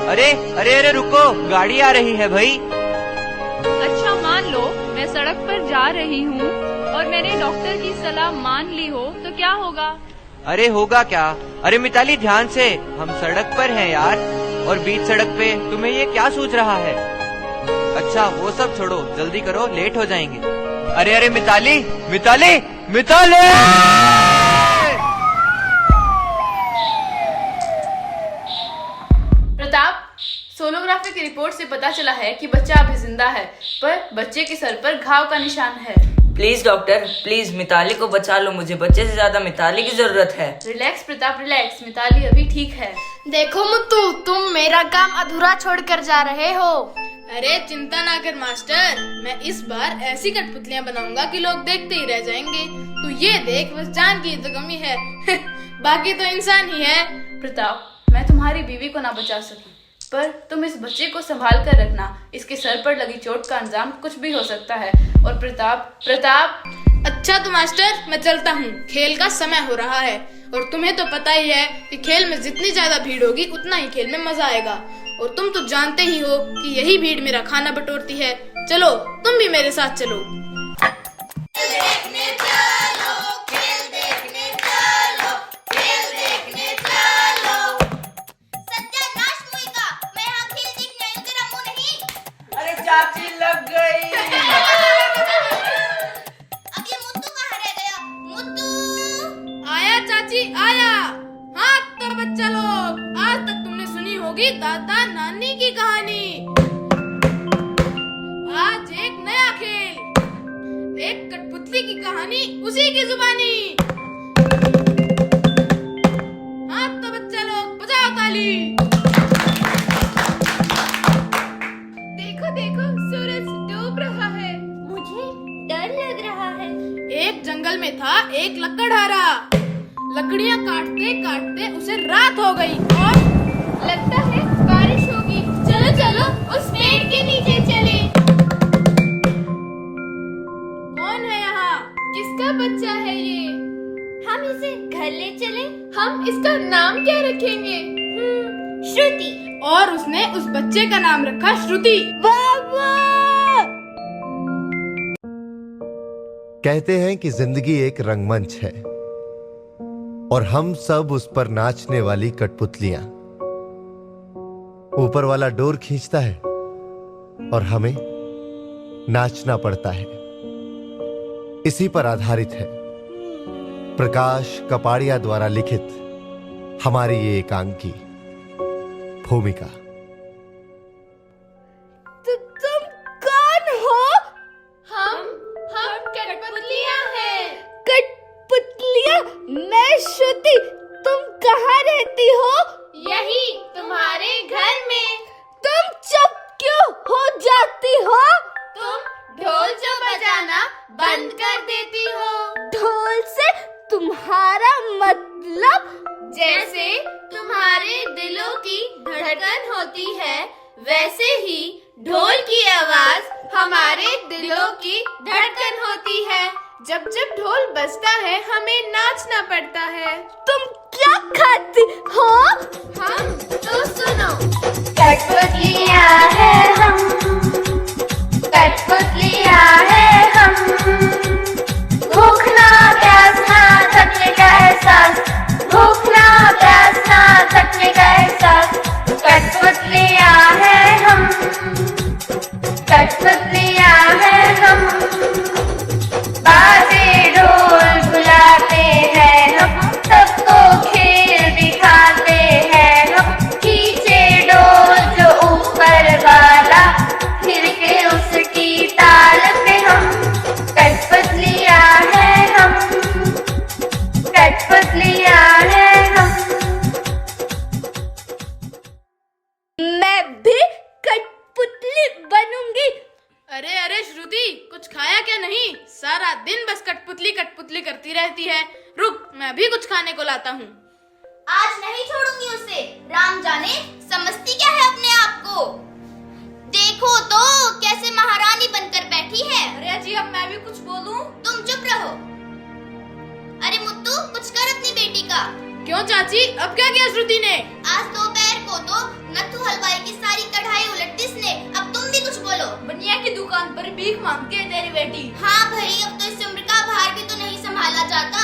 अरे अरे अरे रुको, गाड़ी आ रही है भाई। अच्छा मान लो मैं सड़क पर जा रही हूँ और मैंने डॉक्टर की सलाह मान ली हो तो क्या होगा? अरे होगा क्या? अरे मिताली ध्यान से, हम सड़क पर हैं यार, और बीच सड़क पे तुम्हें ये क्या सूझ रहा है? अच्छा वो सब छोड़ो, जल्दी करो, लेट हो जाएंगे। अरे अरे मिताली मिताली मिताली! प्रताप, सोनोग्राफी की रिपोर्ट से पता चला है कि बच्चा अभी जिंदा है, पर बच्चे के सर पर घाव का निशान है। प्लीज डॉक्टर, प्लीज मिताली को बचा लो, मुझे बच्चे से ज्यादा मिताली की जरूरत है। रिलैक्स प्रताप रिलैक्स, मिताली अभी ठीक है। देखो मुत्तू, तुम मेरा काम अधूरा छोड़कर जा रहे हो। अरे चिंता ना कर मास्टर, मैं इस बार ऐसी कठपुतलियां बनाऊंगा कि लोग देखते ही रह जाएंगे। तू ये देख, बस जान की तो कमी है बाकी तो इंसान ही है। प्रताप, मैं तुम्हारी बीवी को ना बचा सकी, पर तुम इस बच्चे को संभाल कर रखना, इसके सर पर लगी चोट का अंजाम कुछ भी हो सकता है। और प्रताप अच्छा तो मास्टर, मैं चलता हूँ, खेल का समय हो रहा है और तुम्हें तो पता ही है कि खेल में जितनी ज्यादा भीड़ होगी उतना ही खेल में मजा आएगा, और तुम तो जानते ही हो कि यही भीड़ मेरा खाना बटोरती है। चलो तुम भी मेरे साथ चलो। चाची लग गई। अब ये मुत्तू कहाँ रह गया? मुत्तू! आया चाची आया। हाँ तो बच्चा लोग, आज तक तुमने सुनी होगी दादा नानी की कहानी। आज एक नया खेल, एक कठपुतली की कहानी, उसी की जुबानी। हाँ तो बच्चा लोग, बजाओ ताली। देखो सूरज डूब रहा है। मुझे डर लग रहा है। एक जंगल में था एक लकड़हारा, लकड़ियां काटते काटते उसे रात हो गई और लगता है बारिश होगी। चलो चलो उस पेड़ के नीचे चले। कौन है यहाँ? किसका बच्चा है ये? हम इसे घर ले चले। हम इसका नाम क्या रखेंगे? श्रुति। और उसने उस बच्चे का नाम रखा श्रुति। कहते हैं कि जिंदगी एक रंगमंच है और हम सब उस पर नाचने वाली कठपुतलियां। ऊपर वाला डोर खींचता है और हमें नाचना पड़ता है। इसी पर आधारित है प्रकाश कपाड़िया द्वारा लिखित हमारी ये एकांकी भूमिका। तुम कौन हो? हम कठपुतलियां हैं। कठपुतलियां? मैं श्रुति। तुम कहाँ रहती हो? यही तुम्हारे घर में। तुम चुप क्यों हो जाती हो? तुम ढोल जो बजाना बंद कर देती हो। ढोल से तुम्हारा मतलब? जैसे तुम्हारे दिलों की धड़कन होती है, वैसे ही ढोल की आवाज हमारे दिलों की धड़कन होती है। जब जब ढोल बजता है हमें नाचना पड़ता है। तुम क्या खाती हो? हम तो सुनो। कठपुतलियां हैं हम, कठपुतलियां हैं हम, भूखना प्यासना थकने का एहसास, भूखना प्यासना थकने का एहसास। कठपुतलियां हैं हम, कठपुतलियां हैं हम, बाजे ढोल बुलाते हैं हम, सबको खेल दिखाते हैं हम। खींचे डोल जो ऊपर वाला, फिर के उसकी ताल पे हम। कठपुतलियां हैं हम, कठपुतलियां हैं हम। मैं भी कठपुतली बनूंगी। अरे अरे श्रुति, कुछ खाया क्या नहीं? सारा दिन बस कठपुतली कठपुतली करती रहती है। रुक, मैं भी कुछ खाने को लाता हूँ। आज नहीं छोड़ूंगी उसे। राम जाने समझती क्या है अपने आप को। देखो तो कैसे महारानी बनकर बैठी है। अरे जी, अब मैं भी कुछ बोलूं? तुम चुप रहो। अरे मुत्तू, कुछ कर अपनी बेटी का। क्यों चाची, अब क्या किया श्रुति ने? आज दोपहर को तो नत्थू हलवाई पर भीख मांगती है तेरी बेटी। हाँ भाई, अब तो इस उम्र का भार भी तो नहीं संभाला जाता।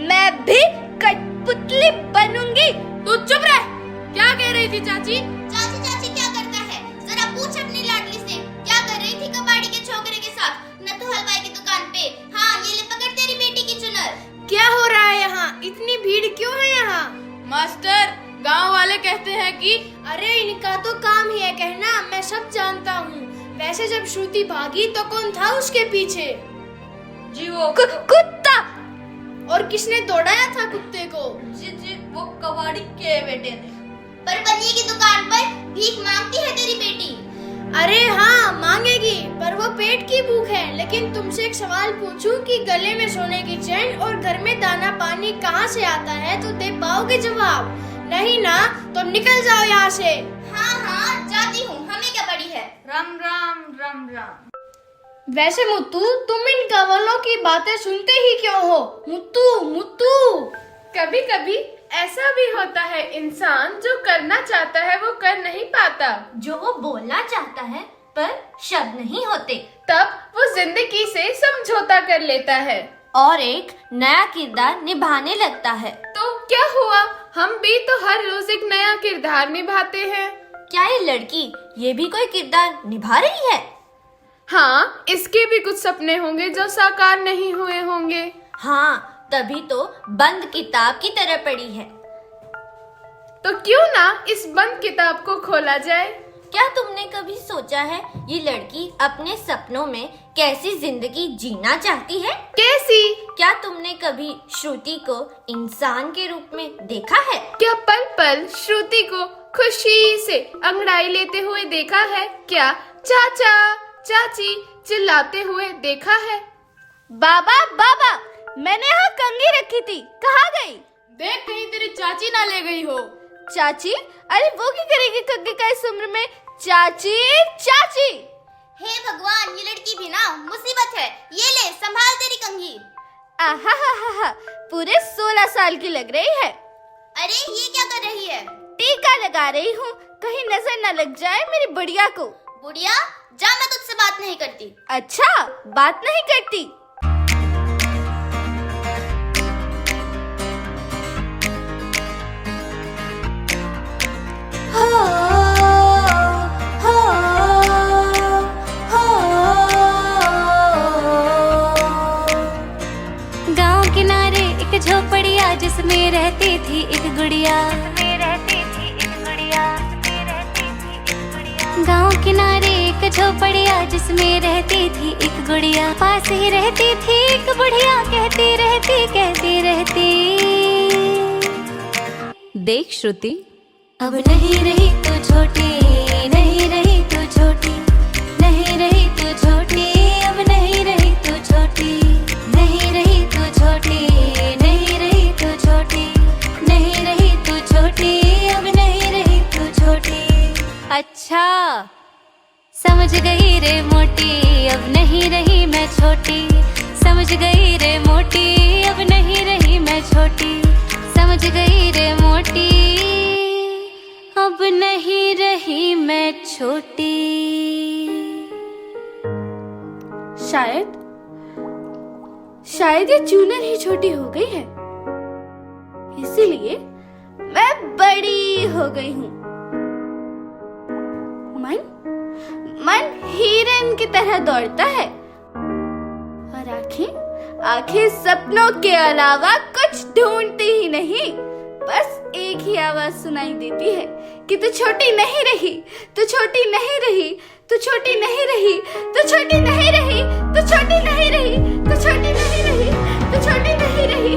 मैं भी कठपुतली बनूंगी। तू चुप रह। क्या कह रही थी चाची? चाची चाची क्या करता है, जरा पूछ अपनी लाडली से। क्या कर रही थी कबाड़ी के छोकरे के साथ? न तो हलवाई की दुकान पे। हाँ, ये ले पकड़ तेरी बेटी की चुनर। क्या हो रहा है यहाँ? इतनी भीड़ क्यों है यहाँ? मास्टर, गांव वाले कहते हैं कि अरे इनका तो काम ही है कहना, मैं सब जानता हूँ। वैसे जब श्रुति भागी तो कौन था उसके पीछे? जी वो कुत्ता। और किसने दौड़ाया था कुत्ते को? जी वो कबाड़ी के बेटे ने। पर बनिए की दुकान पर भीख मांगती है तेरी बेटी। अरे हाँ, मांगेगी, पर वो पेट की भूख है। लेकिन तुमसे एक सवाल पूछूं कि गले में सोने की चैन और घर में दाना पानी कहाँ से आता है, तो दे पाओगे जवाब? नहीं ना, तो निकल जाओ यहाँ से। हाँ हाँ, जाती हूँ, हमें क्या पड़ी है। राम राम राम राम। वैसे मुत्तू, तुम इन कवलों की बातें सुनते ही क्यों हो? मुत्तू मुत्तू। कभी कभी ऐसा भी होता है, इंसान जो करना चाहता है वो कर नहीं पाता। जो वो बोलना चाहता है पर शब्द नहीं होते, तब वो जिंदगी से समझौता कर लेता है और एक नया किरदार निभाने लगता है। तो क्या हुआ, हम भी तो हर रोज एक नया किरदार निभाते हैं। क्या ये लड़की ये भी कोई किरदार निभा रही है? हाँ, इसके भी कुछ सपने होंगे जो साकार नहीं हुए होंगे। हाँ, तभी तो बंद किताब की तरह पड़ी है। तो क्यों ना इस बंद किताब को खोला जाए। क्या तुमने कभी सोचा है ये लड़की अपने सपनों में कैसी जिंदगी जीना चाहती है? कैसी? क्या तुमने कभी श्रुति को इंसान के रूप में देखा है? क्या पल पल श्रुति को खुशी से अंगड़ाई लेते हुए देखा है? क्या चाचा चाची चिल्लाते हुए देखा है? बाबा बाबा, मैंने यहाँ कंघी रखी थी, कहाँ गई? देख, कहीं तेरी चाची ना ले गई हो। चाची? अरे वो क्या करेगी कंघी का इस उम्र में? चाची चाची। हे भगवान, ये लड़की भी ना मुसीबत है। ये ले, संभाल तेरी कंघी। आहा, पूरे 16 साल की लग रही है। अरे ये क्या कर रही है? टीका लगा रही हूँ, कहीं नजर न लग जाए मेरी बुढ़िया को। बुढ़िया, जा, मैं तुझसे बात नहीं करती। अच्छा, बात नहीं करती? गांव किनारे एक झोपड़िया जिसमें रहती थी एक गुड़िया। गांव किनारे एक झोपड़िया जिसमें रहती थी एक गुड़िया। पास ही रहती थी एक बुढ़िया, कहती रहती देख श्रुति, अब नहीं रही तू छोटी, नहीं रही तू छोटी, नहीं रही तू छोटी, अब नहीं रही तू छोटी, नहीं रही तू छोटी, नहीं रही तू छोटी, नहीं रही तू छोटी, अब नहीं रही तू छोटी। अच्छा, समझ गई रे मोटी, अब नहीं रही मैं छोटी, समझ गई रे मोटी, अब नहीं रही मैं छोटी, समझ गई रे मोटी, अब नहीं रही मैं छोटी। शायद ये चूनर ही छोटी हो गई है, इसीलिए मैं बड़ी हो गई हूँ। मन हिरन की तरह दौड़ता है और आंखें सपनों के अलावा कुछ ढूंढती ही नहीं। बस एक ही आवाज सुनाई देती है कि तू छोटी नहीं रही, तू छोटी नहीं रही, तू छोटी नहीं रही, तू छोटी नहीं रही, तू छोटी नहीं रही, तू छोटी नहीं रही, तू छोटी नहीं रही।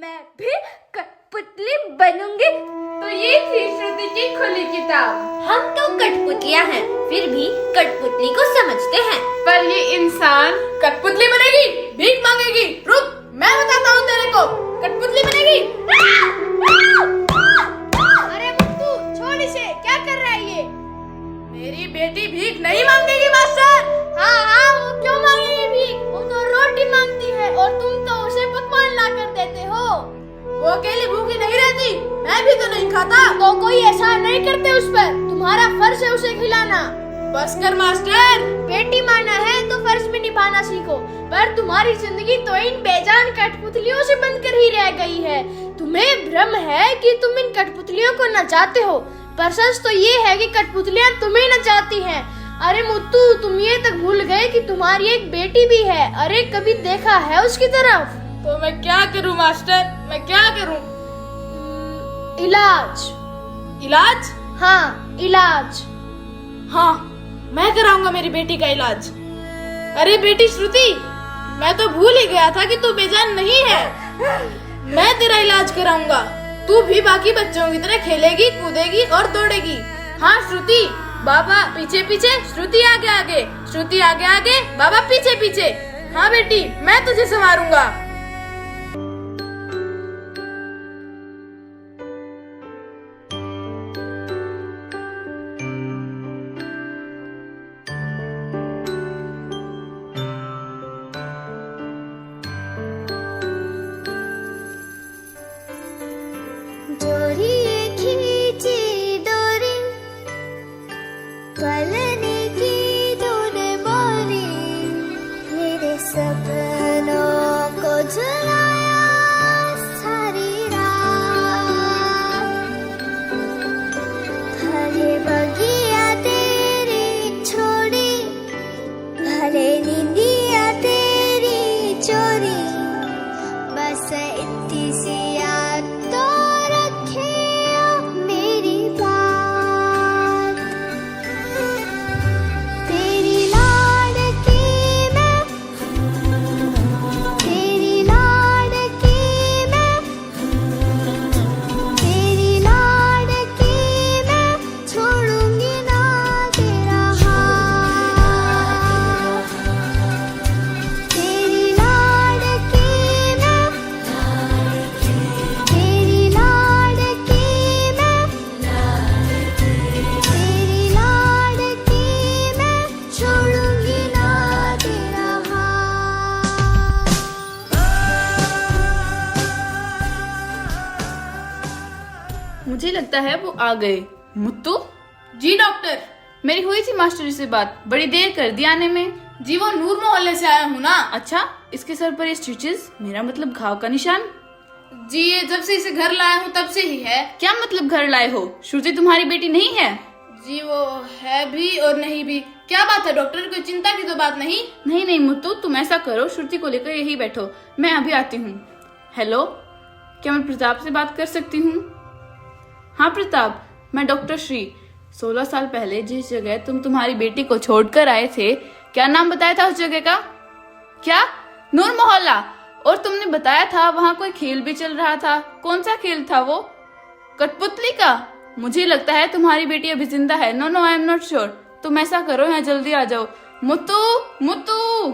मैं भी कठपुतली बनूंगी। तो ये थी श्रुति की खुली किताब। हम तो कठपुतलियाँ हैं, फिर भी कठपुतली को समझते हैं। पर ये इंसान कठपुतली बनेगी, भीख मांगेगी। रुक, मैं बताता हूँ तेरे को, कठपुतली बनेगी। अरे मुत्तू, छोड़ इसे, क्या कर रहा है ये? मेरी बेटी भीख नहीं मांगेगी मास्टर। हाँ, वो क्यों मांगेगी भीख? वो तो रोटी मांगती है और तुम तो उसे पकवान ला कर देते हो। वो अकेली भूखी नहीं रहती, मैं भी तो नहीं खाता। तो कोई ऐसा नहीं करते उस पर। तुम्हारा फर्ज है उसे खिलाना। बस कर मास्टर। बेटी माना है तो फर्ज भी निभाना सीखो। पर तुम्हारी जिंदगी तो इन बेजान कठपुतलियों से बनकर ही रह गई है। तुम्हें भ्रम है कि तुम इन कठपुतलियों को नचाते हो, पर सच तो ये है कि कठपुतलियां तुम्हें नचाती हैं। अरे मुत्तू, तुम ये तक भूल गए कि तुम्हारी एक बेटी भी है। अरे कभी देखा है उसकी तरफ? तो मैं क्या करूं मास्टर, मैं क्या करूं? इलाज। इलाज? हाँ, इलाज। हाँ, मैं कराऊंगा मेरी बेटी का इलाज। अरे बेटी श्रुति, मैं तो भूल ही गया था कि तू बेजान नहीं है। मैं तेरा इलाज कराऊंगा। तू भी बाकी बच्चों की तरह खेलेगी, कूदेगी और दौड़ेगी। हाँ श्रुति, बाबा पीछे पीछे, श्रुति आगे आगे, श्रुति आगे आगे, बाबा पीछे पीछे। हाँ बेटी, मैं तुझे संवारूंगा। डोरी खींची डोरी, पलने की धुन बोली, मेरे सपनों को झुलाया सारी रात। भले बगिया तेरी छोड़ी, भले नींदिया तेरी चोरी, बस इतनी सी याद तो रखियो मेरी बात। तेरी लाडकी मैं, तेरी लाडकी मैं, तेरी लाडकी मैं, छोड़ूंगी ना तेरा हाथ। तेरी लाडकी मैं, तेरी लाडकी मैं, तेरी लाडकी मैं, छोड़ूंगी ना तेरा हाथ। मुझे लगता है वो आ गए। मुत्तू, जी डॉक्टर। मेरी हुई थी मास्टर जी से बात, बड़ी देर कर दी आने में। जी वो नूर मोहल्ले से आया हूँ ना। अच्छा, इसके सर पर ये स्टिचेस, मेरा मतलब घाव का निशान। जी ये जब से इसे घर लाया हूँ तब से ही है। क्या मतलब घर लाए हो? श्रुति तुम्हारी बेटी नहीं है? जी वो है भी और नहीं भी। क्या बात है डॉक्टर, कोई चिंता की तो बात नहीं? नहीं नहीं मुत्तू, तुम ऐसा करो, श्रुति को लेकर यही बैठो, मैं अभी आती हूँ। हेलो, क्या मैं प्रताप से बात कर सकती हूँ? हाँ प्रताप, मैं डॉक्टर श्री। 16 साल पहले जिस जगह तुम तुम्हारी बेटी को छोड़कर आए थे, क्या नाम बताया था उस जगह का? क्या? नूर मोहल्ला। और तुमने बताया था वहाँ कोई खेल भी चल रहा था। कौन सा खेल था वो? कठपुतली का? मुझे लगता है तुम्हारी बेटी अभी जिंदा है। No no, I am not sure. तुम ऐसा करो, यहाँ जल्दी आ जाओ। मुत्तू, मुत्तू।